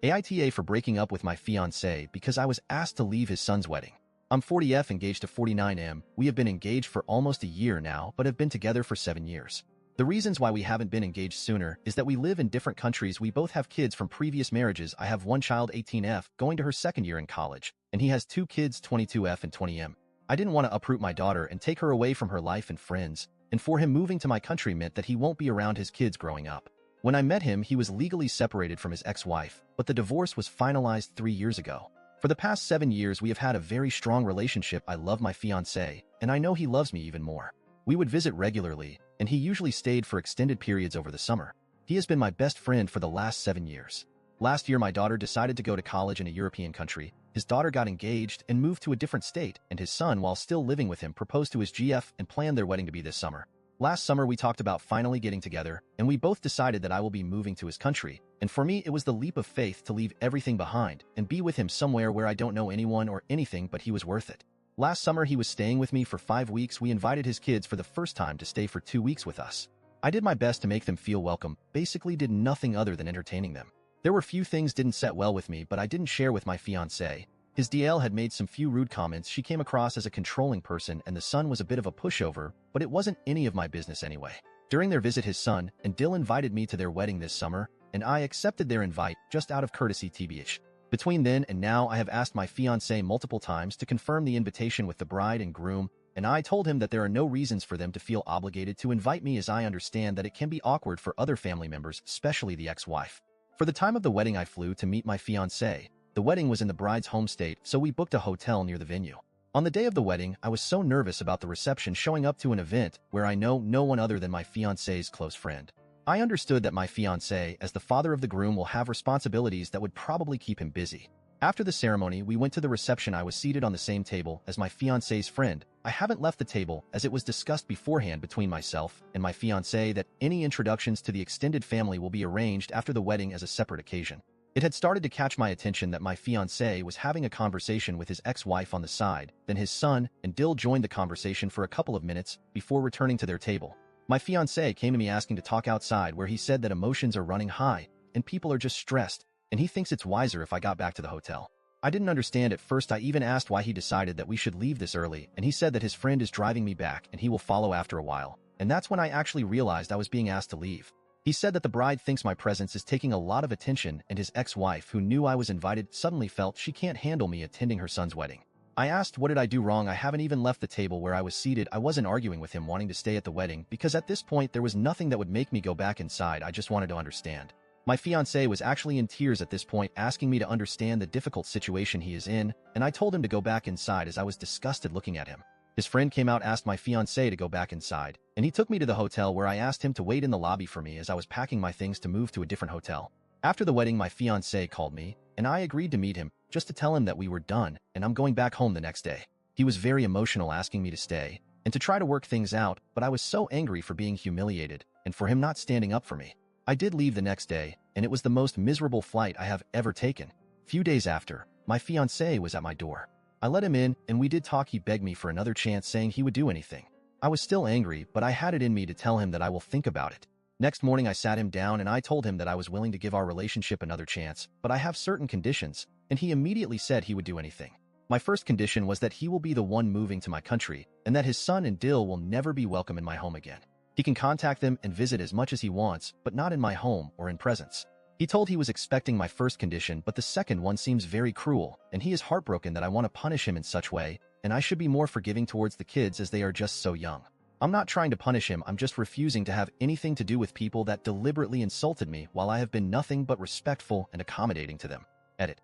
AITA for breaking up with my fiancé because I was asked to leave his son's wedding. I'm 40F engaged to 49M. We have been engaged for almost a year now, but have been together for 7 years. The reasons why we haven't been engaged sooner is that we live in different countries. We both have kids from previous marriages. I have one child, 18F, going to her second year in college, and he has 2 kids, 22F and 20M. I didn't want to uproot my daughter and take her away from her life and friends, and for him moving to my country meant that he won't be around his kids growing up. When I met him, he was legally separated from his ex-wife, but the divorce was finalized 3 years ago. For the past 7 years, we have had a very strong relationship. I love my fiancé, and I know he loves me even more. We would visit regularly, and he usually stayed for extended periods over the summer. He has been my best friend for the last 7 years. Last year, my daughter decided to go to college in a European country. His daughter got engaged and moved to a different state, and his son, while still living with him, proposed to his GF and planned their wedding to be this summer. Last summer, we talked about finally getting together, and we both decided that I will be moving to his country. And for me, it was the leap of faith to leave everything behind and be with him somewhere where I don't know anyone or anything, but he was worth it. Last summer, he was staying with me for 5 weeks. We invited his kids for the first time to stay for 2 weeks with us. I did my best to make them feel welcome, basically did nothing other than entertaining them. There were few things didn't set well with me, but I didn't share with my fiancé. His DL had made some few rude comments. She came across as a controlling person, and the son was a bit of a pushover, but it wasn't any of my business anyway. During their visit, his son and Dill invited me to their wedding this summer, and I accepted their invite just out of courtesy tbh. Between then and now, I have asked my fiancé multiple times to confirm the invitation with the bride and groom, and I told him that there are no reasons for them to feel obligated to invite me, as I understand that it can be awkward for other family members, especially the ex-wife. For the time of the wedding, I flew to meet my fiancé. The wedding was in the bride's home state, so we booked a hotel near the venue. On the day of the wedding, I was so nervous about the reception, showing up to an event where I know no one other than my fiancé's close friend. I understood that my fiancé, as the father of the groom, will have responsibilities that would probably keep him busy. After the ceremony, we went to the reception. I was seated on the same table as my fiancé's friend. I haven't left the table, as it was discussed beforehand between myself and my fiancé that any introductions to the extended family will be arranged after the wedding as a separate occasion. It had started to catch my attention that my fiancé was having a conversation with his ex-wife on the side. Then his son and Dill joined the conversation for a couple of minutes before returning to their table. My fiancé came to me asking to talk outside, where he said that emotions are running high and people are just stressed, and he thinks it's wiser if I got back to the hotel. I didn't understand at first. I even asked why he decided that we should leave this early, and he said that his friend is driving me back and he will follow after a while. And that's when I actually realized I was being asked to leave. He said that the bride thinks my presence is taking a lot of attention, and his ex-wife, who knew I was invited, suddenly felt she can't handle me attending her son's wedding. I asked, what did I do wrong? I haven't even left the table where I was seated. I wasn't arguing with him wanting to stay at the wedding, because at this point there was nothing that would make me go back inside. I just wanted to understand. My fiancé was actually in tears at this point, asking me to understand the difficult situation he is in, and I told him to go back inside as I was disgusted looking at him. His friend came out, asked my fiancé to go back inside, and he took me to the hotel, where I asked him to wait in the lobby for me as I was packing my things to move to a different hotel. After the wedding, my fiancé called me, and I agreed to meet him, just to tell him that we were done and I'm going back home the next day. He was very emotional, asking me to stay and to try to work things out, but I was so angry for being humiliated and for him not standing up for me. I did leave the next day, and it was the most miserable flight I have ever taken. Few days after, my fiancé was at my door. I let him in, and we did talk. He begged me for another chance, saying he would do anything. I was still angry, but I had it in me to tell him that I will think about it. Next morning, I sat him down and I told him that I was willing to give our relationship another chance, but I have certain conditions, and he immediately said he would do anything. My first condition was that he will be the one moving to my country, and that his son and Dill will never be welcome in my home again. He can contact them and visit as much as he wants, but not in my home or in presence. He told he was expecting my first condition, but the second one seems very cruel, and he is heartbroken that I want to punish him in such way, and I should be more forgiving towards the kids as they are just so young. I'm not trying to punish him, I'm just refusing to have anything to do with people that deliberately insulted me, while I have been nothing but respectful and accommodating to them. Edit.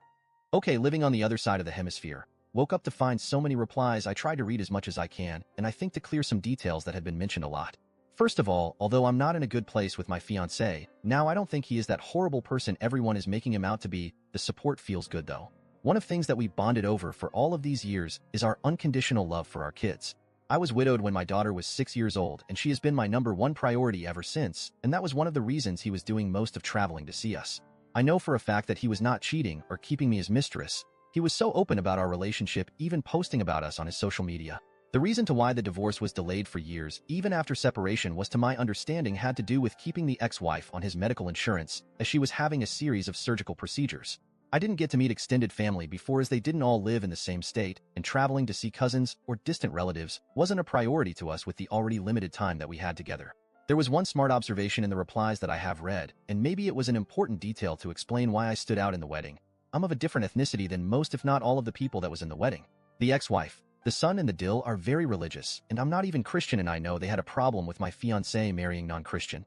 Okay, living on the other side of the hemisphere. Woke up to find so many replies. I tried to read as much as I can, and I think to clear some details that had been mentioned a lot. First of all, although I'm not in a good place with my fiancé, now I don't think he is that horrible person everyone is making him out to be. The support feels good though. One of things that we bonded over for all of these years is our unconditional love for our kids. I was widowed when my daughter was 6 years old, and she has been my #1 priority ever since, and that was one of the reasons he was doing most of traveling to see us. I know for a fact that he was not cheating or keeping me as mistress. He was so open about our relationship, even posting about us on his social media. The reason to why the divorce was delayed for years, even after separation, was to my understanding had to do with keeping the ex-wife on his medical insurance, as she was having a series of surgical procedures. I didn't get to meet extended family before, as they didn't all live in the same state, and traveling to see cousins or distant relatives wasn't a priority to us with the already limited time that we had together. There was one smart observation in the replies that I have read, and maybe it was an important detail to explain why I stood out in the wedding. I'm of a different ethnicity than most, if not all, of the people that was in the wedding. The ex-wife, the son, and the dill are very religious, and I'm not even Christian, and I know they had a problem with my fiancé marrying non-Christian.